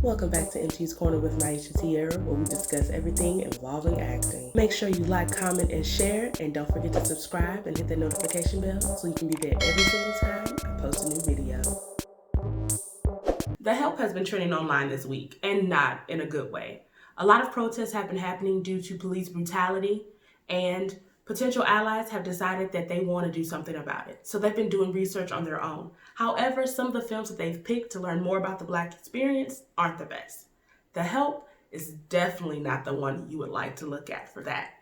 Welcome back to MT's Corner with Myesha-Tiara, where we discuss everything involving acting. Make sure you like, comment, and share, and don't forget to subscribe and hit the notification bell so you can be there every single time I post a new video. The Help has been trending online this week, and not in a good way. A lot of protests have been happening due to police brutality, and potential allies have decided that they want to do something about it. So they've been doing research on their own. However, some of the films that they've picked to learn more about the Black experience aren't the best. The Help is definitely not the one you would like to look at for that.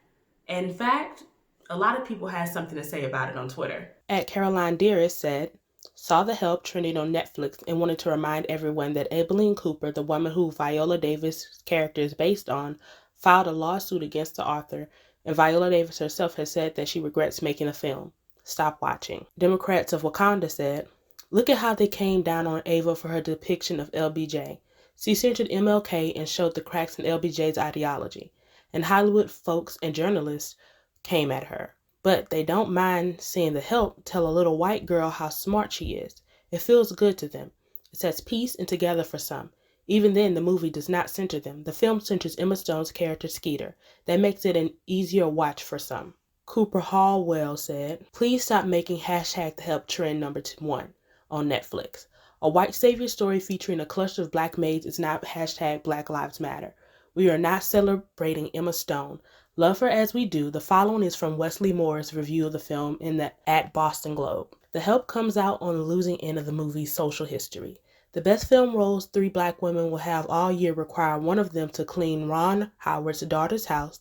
In fact, a lot of people had something to say about it on Twitter. Caroline Dearest said, "Saw The Help trending on Netflix and wanted to remind everyone that Aibileen Cooper, the woman who Viola Davis' character is based on, filed a lawsuit against the author, and Viola Davis herself has said that she regrets making the film. Stop watching." Democrats of Wakanda said, "Look at how they came down on Ava for her depiction of LBJ. She centered MLK and showed the cracks in LBJ's ideology, and Hollywood folks and journalists came at her. But they don't mind seeing The Help tell a little white girl how smart she is. It feels good to them. It sets peace and together for some. Even then, the movie does not center them. The film centers Emma Stone's character Skeeter. That makes it an easier watch for some." Cooper Hallwell said, "Please stop making hashtag The Help trend number 1 on Netflix. A white savior story featuring a cluster of Black maids is not hashtag Black Lives Matter. We are not celebrating Emma Stone. Love her as we do." The following is from Wesley Moore's review of the film in the @Boston Globe. "The Help comes out on the losing end of the movie's social history. The best film roles 3 Black women will have all year require one of them to clean Ron Howard's daughter's house.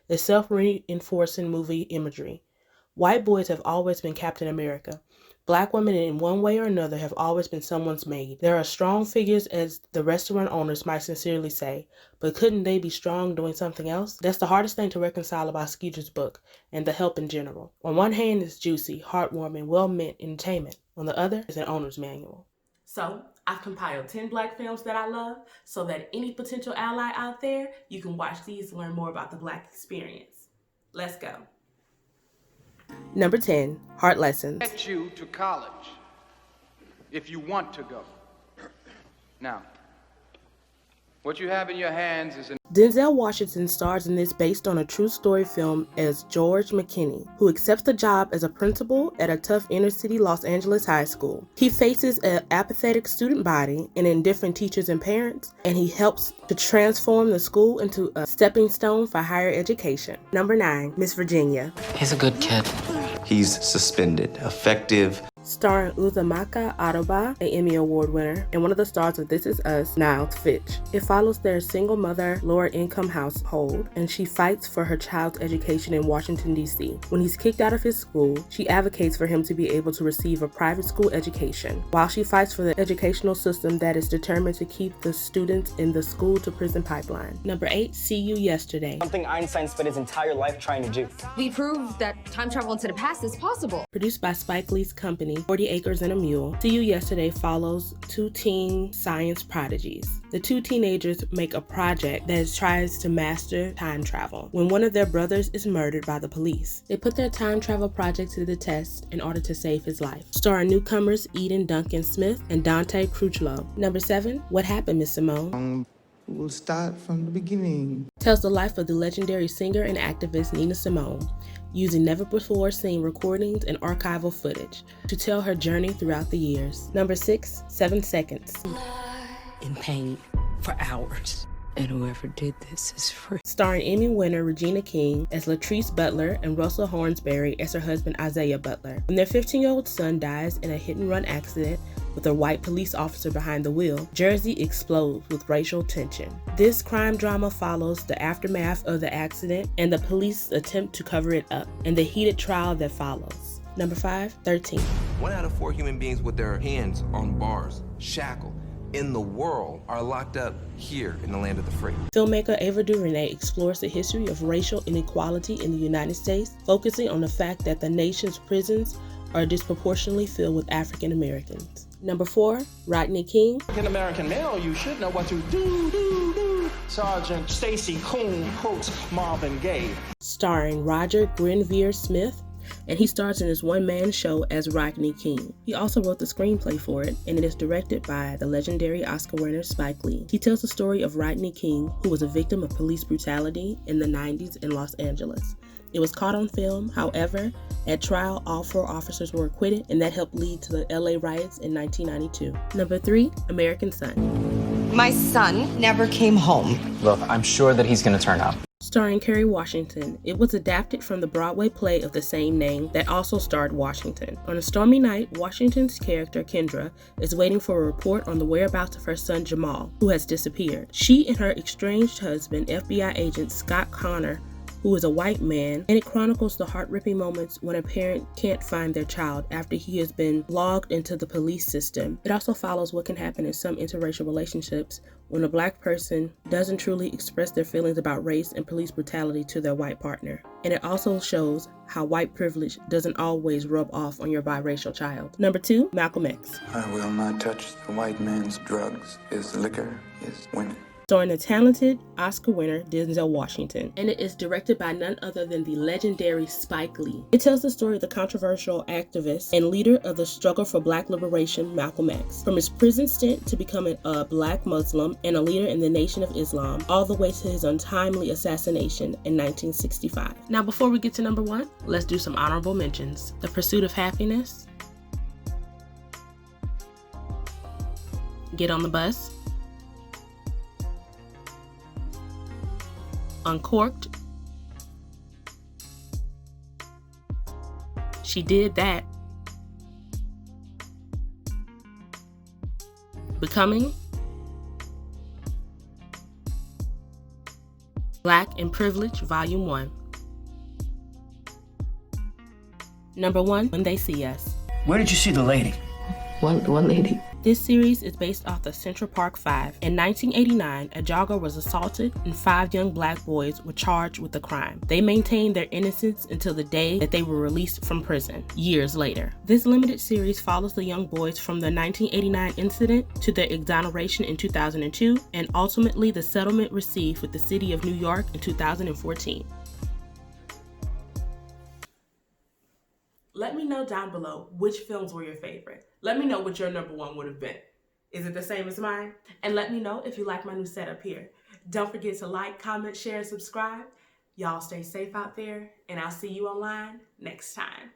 It's self-reinforcing movie imagery. White boys have always been Captain America. Black women in one way or another have always been someone's maid. There are strong figures, as the restaurant owners might sincerely say, but couldn't they be strong doing something else?" That's the hardest thing to reconcile about Skeeter's book and The Help in general. On one hand, it's juicy, heartwarming, well-meant entertainment. On the other, is an owner's manual. So, I've compiled 10 Black films that I love so that any potential ally out there, you can watch these to learn more about the Black experience. Let's go. Number 10, Heart Lessons. Get you to college if you want to go. Now, what you have in your hands is an Denzel Washington stars in this based on a true story film as George McKinney, who accepts the job as a principal at a tough inner-city Los Angeles high school. He faces an apathetic student body and indifferent teachers and parents, and he helps to transform the school into a stepping stone for higher education. Number 9, Miss Virginia. He's a good kid. He's suspended, effective. Starring Uzumaka Aroba, an Emmy Award winner, and one of the stars of This Is Us, Niles Fitch. It follows their single mother, lower-income household, and she fights for her child's education in Washington, D.C. When he's kicked out of his school, she advocates for him to be able to receive a private school education, while she fights for the educational system that is determined to keep the students in the school-to-prison pipeline. Number 8, See You Yesterday. Something Einstein spent his entire life trying to do. We proved that time travel into the past is possible. Produced by Spike Lee's company, 40 Acres and a Mule, See You Yesterday follows 2 teen science prodigies. The 2 teenagers make a project that tries to master time travel when one of their brothers is murdered by the police. They put their time travel project to the test in order to save his life. Starring newcomers Eden Duncan Smith and Dante Cruchlow. Number 7, What Happened, Miss Simone? We'll start from the beginning. Tells the life of the legendary singer and activist Nina Simone, using never-before-seen recordings and archival footage to tell her journey throughout the years. Number 6, 7 Seconds. In pain for hours. And whoever did this is free. Starring Emmy winner Regina King as Latrice Butler and Russell Hornsberry as her husband Isaiah Butler. When their 15-year-old son dies in a hit-and-run accident with a white police officer behind the wheel, Jersey explodes with racial tension. This crime drama follows the aftermath of the accident and the police's attempt to cover it up, and the heated trial that follows. Number 5, 13. 1 out of 4 human beings with their hands on bars, shackled, in the world are locked up here in the land of the free. Filmmaker Ava DuVernay explores the history of racial inequality in the United States, focusing on the fact that the nation's prisons are disproportionately filled with African Americans. Number 4, Rodney King. An American male, you should know what to do. Sergeant Stacy Coon quotes Marvin Gaye. Starring Roger Grenvere Smith, and he stars in his one-man show as Rodney King. He also wrote the screenplay for it, and it is directed by the legendary Oscar winner Spike Lee. He tells the story of Rodney King, who was a victim of police brutality in the 90s in Los Angeles. It was caught on film, however, at trial, all 4 officers were acquitted, and that helped lead to the LA riots in 1992. Number 3, American Son. My son never came home. Look, I'm sure that he's gonna turn up. Starring Kerry Washington, it was adapted from the Broadway play of the same name that also starred Washington. On a stormy night, Washington's character, Kendra, is waiting for a report on the whereabouts of her son, Jamal, who has disappeared. She and her estranged husband, FBI agent Scott Connor, who is a white man, and it chronicles the heart-ripping moments when a parent can't find their child after he has been logged into the police system. It also follows what can happen in some interracial relationships when a black person doesn't truly express their feelings about race and police brutality to their white partner. And it also shows how white privilege doesn't always rub off on your biracial child. Number 2, Malcolm X. I will not touch the white man's drugs. His liquor is women. Starring the talented Oscar winner Denzel Washington, and it is directed by none other than the legendary Spike Lee. It tells the story of the controversial activist and leader of the struggle for black liberation, Malcolm X, from his prison stint to becoming a black Muslim and a leader in the Nation of Islam, all the way to his untimely assassination in 1965. Now, before we get to number 1, let's do some honorable mentions. The Pursuit of Happiness, Get on the Bus, Uncorked, She Did That, Becoming, Black and Privilege, Volume 1. Number 1, When They See Us. Where did you see the lady? What lady? This series is based off the Central Park 5. In 1989, a jogger was assaulted and 5 young black boys were charged with the crime. They maintained their innocence until the day that they were released from prison, years later. This limited series follows the young boys from the 1989 incident to their exoneration in 2002 and ultimately the settlement received with the city of New York in 2014. Let me know down below which films were your favorite. Let me know what your number 1 would have been. Is it the same as mine? And let me know if you like my new setup here. Don't forget to like, comment, share, and subscribe. Y'all stay safe out there, and I'll see you online next time.